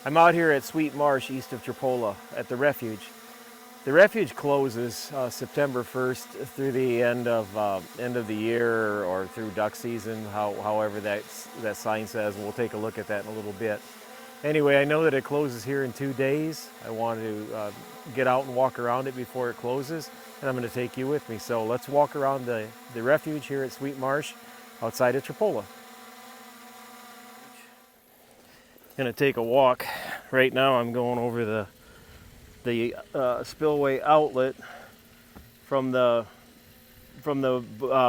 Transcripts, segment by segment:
I'm out here at Sweet Marsh east of Tripoli at the Refuge. The Refuge closes September 1st through the end of the year or through duck season, however that sign says, and we'll take a look at that in a little bit. Anyway, I know that it closes here in 2 days. I wanted to get out and walk around it before it closes, and I'm going to take you with me. So let's walk around the Refuge here at Sweet Marsh outside of Tripoli. Going to take a walk. Right now I'm going over the spillway outlet from the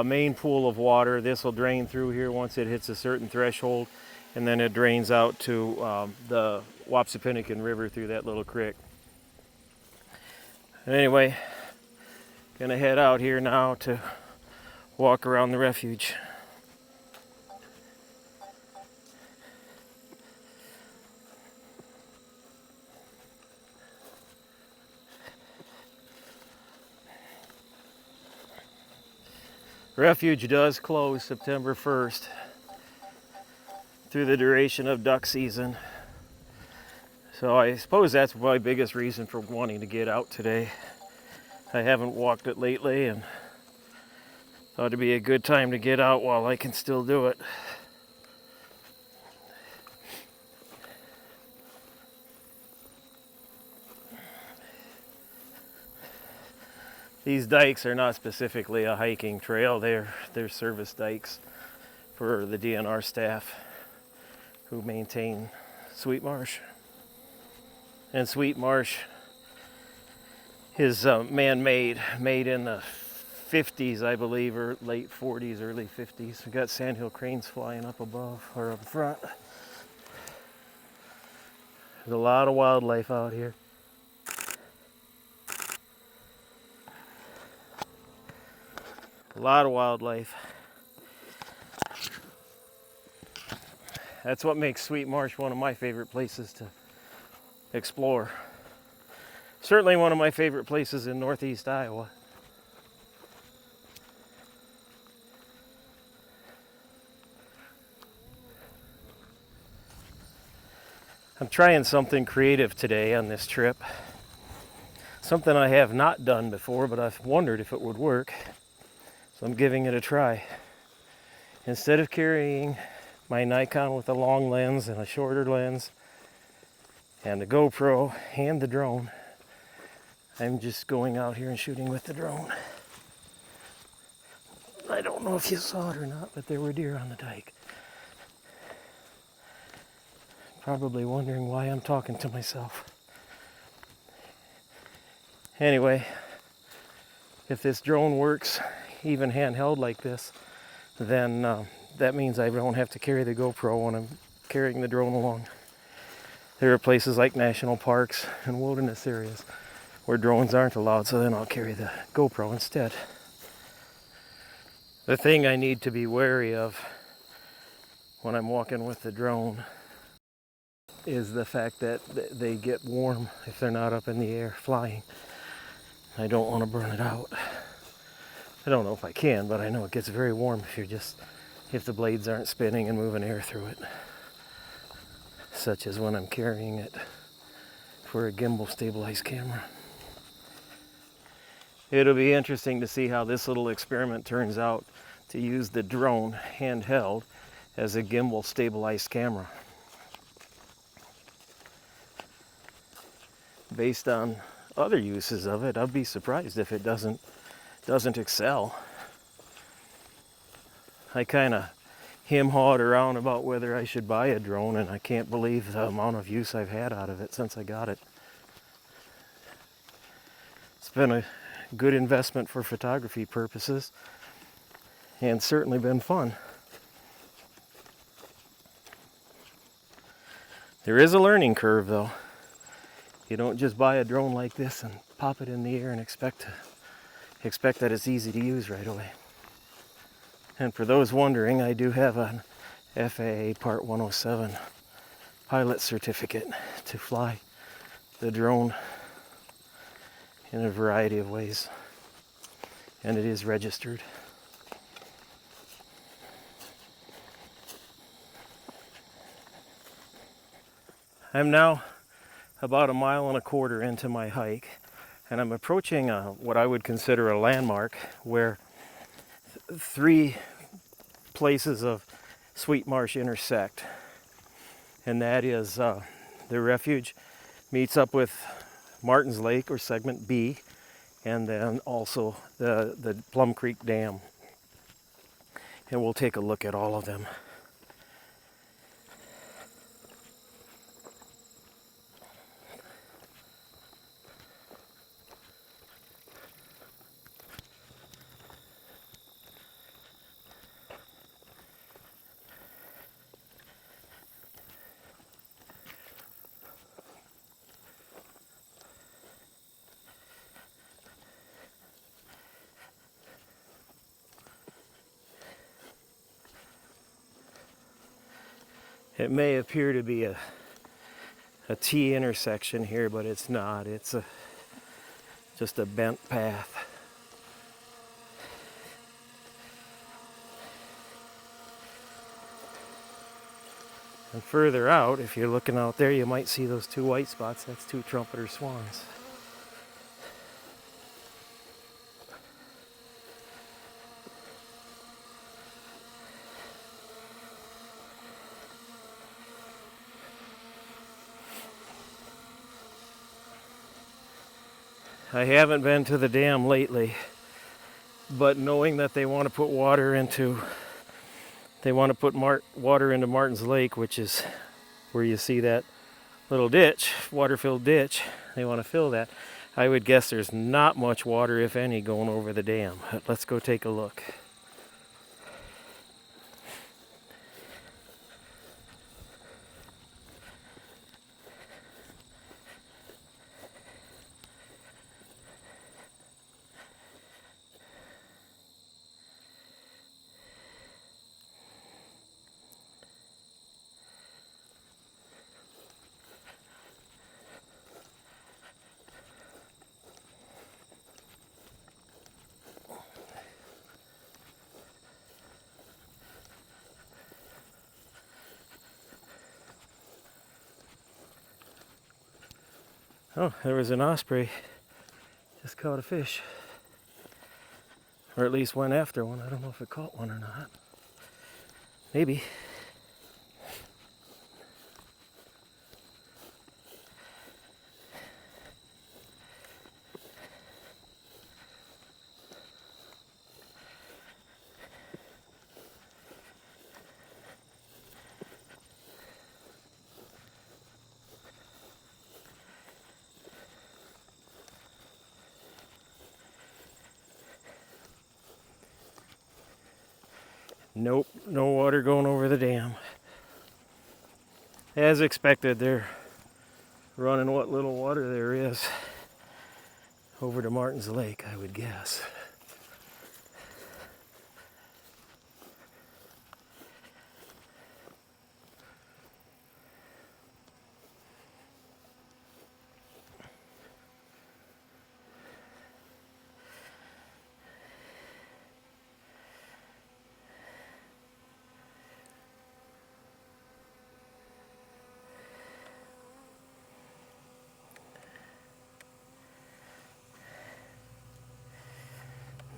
main pool of water. This will drain through here once it hits a certain threshold, and then it drains out to the Wapsipinicon River through that little creek. Anyway, gonna head out here now to walk around the Refuge. Refuge does close September 1st through the duration of duck season. So I suppose that's my biggest reason for wanting to get out today. I haven't walked it lately and thought it'd be a good time to get out while I can still do it. These dikes are not specifically a hiking trail. They're service dikes for the DNR staff who maintain Sweet Marsh. And Sweet Marsh is man-made, made in the 50s, I believe, or late 40s, early 50s. We got sandhill cranes flying up above or up front. There's a lot of wildlife out here. A lot of wildlife. That's what makes Sweet Marsh one of my favorite places to explore. Certainly one of my favorite places in northeast Iowa. I'm trying something creative today on this trip. Something I have not done before, but I've wondered if it would work. So I'm giving it a try. Instead of carrying my Nikon with a long lens and a shorter lens and the GoPro and the drone, I'm just going out here and shooting with the drone. I don't know if you saw it or not, but there were deer on the dike. Probably wondering why I'm talking to myself. Anyway, if this drone works, even handheld like this, then that means I don't have to carry the GoPro when I'm carrying the drone along. There are places like national parks and wilderness areas where drones aren't allowed, so then I'll carry the GoPro instead. The thing I need to be wary of when I'm walking with the drone is the fact that they get warm if they're not up in the air flying. I don't want to burn it out. I don't know if I can, but I know it gets very warm if the blades aren't spinning and moving air through it. Such as when I'm carrying it for a gimbal-stabilized camera. It'll be interesting to see how this little experiment turns out to use the drone handheld as a gimbal-stabilized camera. Based on other uses of it, I'd be surprised if it doesn't excel. I kind of hem-hawed around about whether I should buy a drone, and I can't believe the amount of use I've had out of it since I got it. It's been a good investment for photography purposes, and certainly been fun. There is a learning curve, though. You don't just buy a drone like this and pop it in the air and expect that it's easy to use right away. And for those wondering, I do have an FAA Part 107 pilot certificate to fly the drone in a variety of ways, and it is registered. I'm now about 1.25 miles into my hike, and I'm approaching what I would consider a landmark where 3 places of Sweet Marsh intersect, and that is the Refuge meets up with Martin's Lake, or segment B, and then also the Plum Creek Dam. And we'll take a look at all of them. It may appear to be a T intersection here, but it's not. It's just a bent path. And further out, if you're looking out there, you might see those 2 white spots. That's 2 trumpeter swans. I haven't been to the dam lately, but knowing that they want to put water into Martin's Lake, which is where you see that little ditch, water-filled ditch, they want to fill that. I would guess there's not much water, if any, going over the dam. Let's go take a look. Oh, there was an osprey. Just caught a fish. Or at least went after one. I don't know if it caught one or not. Maybe. Nope, no water going over the dam. As expected, they're running what little water there is over to Martin's Lake, I would guess.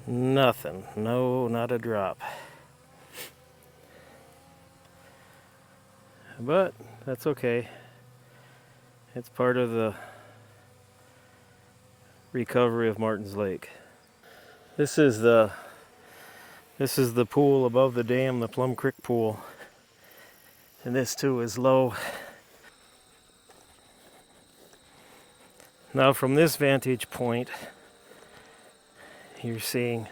Nothing. No, not a drop. But that's okay. It's part of the recovery of Martin's Lake. This is the pool above the dam, the Plum Creek pool. And this too is low. Now from this vantage point, you're seeing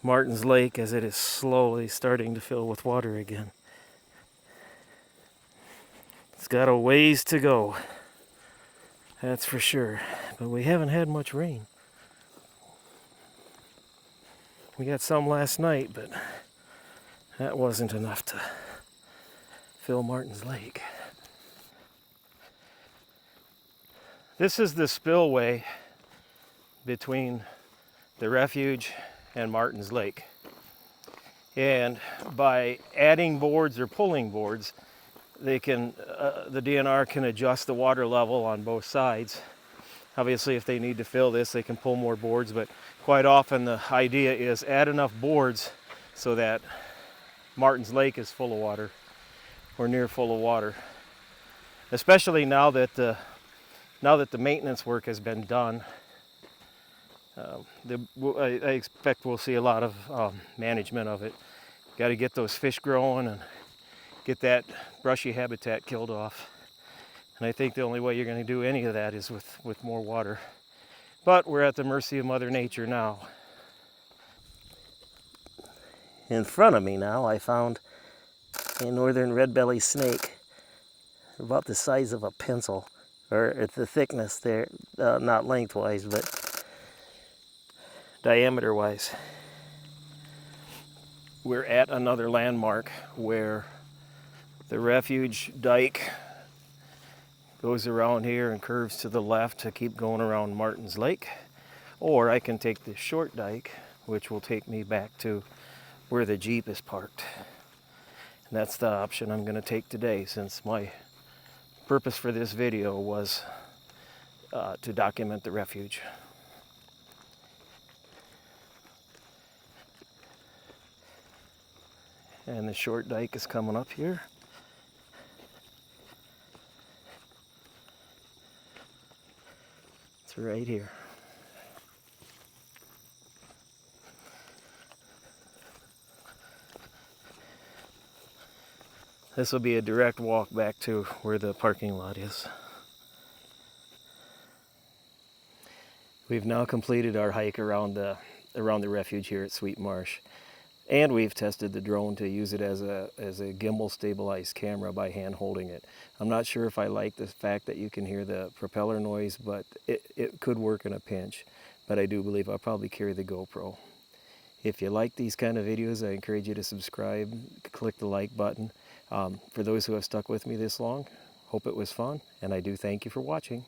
Martin's Lake as it is slowly starting to fill with water again. It's got a ways to go, that's for sure. But we haven't had much rain. We got some last night, but that wasn't enough to fill Martin's Lake. This is the spillway between the Refuge and Martin's Lake. And by adding boards or pulling boards, the DNR can adjust the water level on both sides. Obviously, if they need to fill this, they can pull more boards, but quite often the idea is add enough boards so that Martin's Lake is full of water or near full of water. Especially now that the maintenance work has been done. I expect we'll see a lot of management of it. Got to get those fish growing and get that brushy habitat killed off. And I think the only way you're going to do any of that is with more water. But we're at the mercy of Mother Nature now. In front of me now, I found a northern red-bellied snake, about the size of a pencil, or at the thickness there, not lengthwise, but diameter-wise. We're at another landmark where the Refuge dike goes around here and curves to the left to keep going around Martin's Lake, or I can take this short dike, which will take me back to where the Jeep is parked. And that's the option I'm going to take today, since my purpose for this video was to document the Refuge. And the short dike is coming up here. It's right here. This will be a direct walk back to where the parking lot is. We've now completed our hike around the refuge here at Sweet Marsh. And we've tested the drone to use it as a gimbal-stabilized camera by hand holding it. I'm not sure if I like the fact that you can hear the propeller noise, but it could work in a pinch. But I do believe I'll probably carry the GoPro. If you like these kind of videos, I encourage you to subscribe, click the like button. For those who have stuck with me this long, hope it was fun, and I do thank you for watching.